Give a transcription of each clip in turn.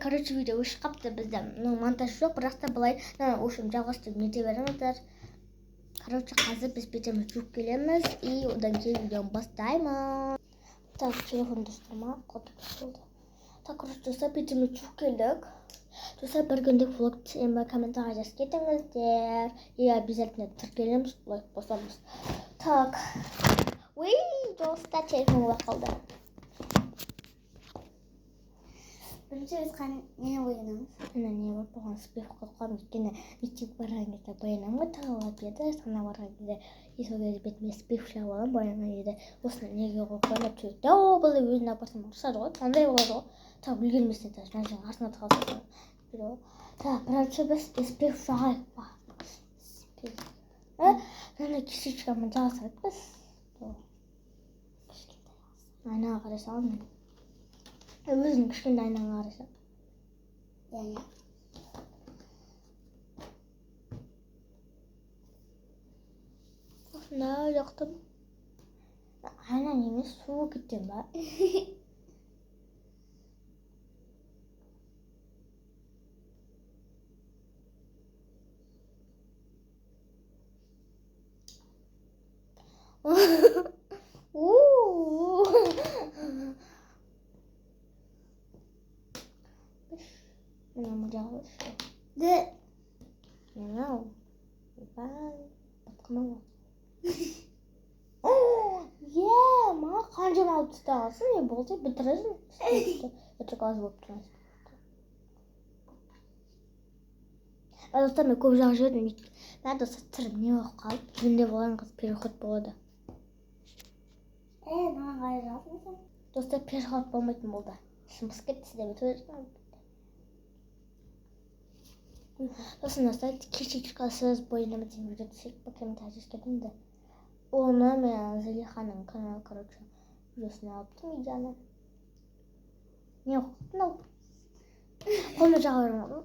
Короче, видео өшіп қапты бізде. Монтаж жоқ, бірақ та былай, общем, жалғастырып нете беріңіздер. Короче, қазір біз бетіміз жуып келеміз, и одан кейін видеоны бастаймыз. Так, телефон дұрыстырма, қотып болды. Так, короче, достар, бетіміз жуып келдік. Достар, бір күндік влог түсемін, комментарий жазып кетіңіздер. И обязательно тіркелеміз, лайк басамыз. Так, достар, телефон олар қалды. Бірінші өзқан нені ойынамыз? Не бар болған спев қойқам, өйткені мектеп барған кезде баянамға тағалап еді, сана барған кезде сол кезде бетіме спев шағып алам, баянған кезде осыны неге қойқам деп сөйтті. Бұл өзінің апасының ұрсады ғой, сондай болады ғой. Так, үлгермесіне тағы жан жағын астына тағалса. Так, бірінші біз спев шағайық ба. Жаңа кишечкамен жағасайық біз. Айнаға қарай салам мен. Өзің кішкенде айнаға қарайса. Яғни. Осында жақтым. Айна емес, суы кеттен ба? Мен мұжағы үші. Мен ау. Батқыма ба. Ма, қанжам алып тұстағасын, не болды, бітіресің. Өтірік аз болып тұрасың. Достар, мен көп жағы жердім. Мен достар түрім не болып қалып, менде болған қыз переход болады. Маған қарай жазмасың? Достар, переход болмайтын болды. Шымыз кетті, сізде бет өздің. Достар, кишечкасыз бойынамыздың видео түсек по комментарий жазып оны мен Залиханың каналы, короче, видеосына алыптым, видеоны. Не оқыптың ау? Қолына жаға берім олдым.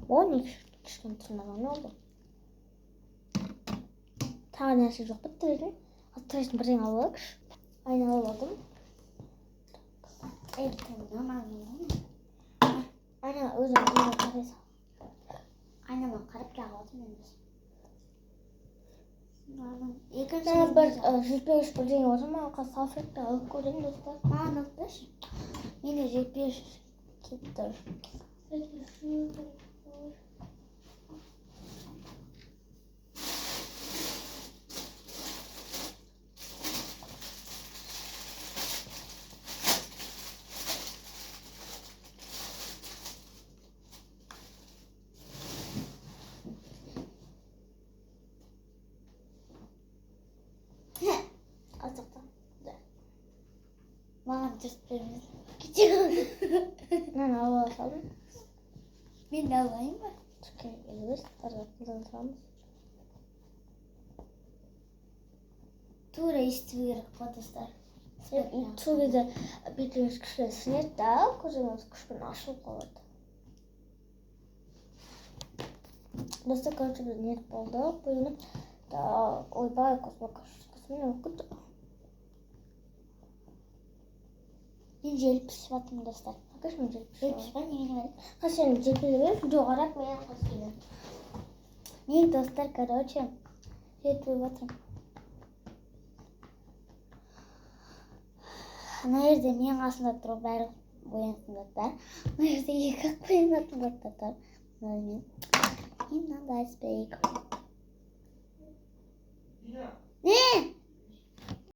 О, не кішкен тұрмаған олды. Тағы нәрсе жоқ біттіретін. Аттырайсын бірден алып алып. Айна алып алдым. Айна өзім қарайса. Айнама қарап жағып алдым мен біз. Бір жетпеш бірден отырм, маған салфетка алып көрейін, достар. Маған алып менде жетпеш кетті. Маған жүріп берміз. Мен алып салдым. Мен де алайын ба? Түккен елбіз, тарғатындан тұрамыз. Тура естіп керек қой, достар. Сол кезде бетіміз кішкене сінеді да, көзіміз кішкене ашылып қалады. Достар, короче, біз нет болды, бойынып. Ойбай, космен оқыды. Мен желіп пісіп атым, достар. Қаш мен желіп пісіп ба, неге қарайды? Қашен желпелеген, видео қарап мен қосқені. Мен, достар, короче, желпеліп атырым. Ана жерде мен қасында тұрып бәрі боянсын, достар. Ана жерде екі боянатын бар, достар. Мен мынандай спейк.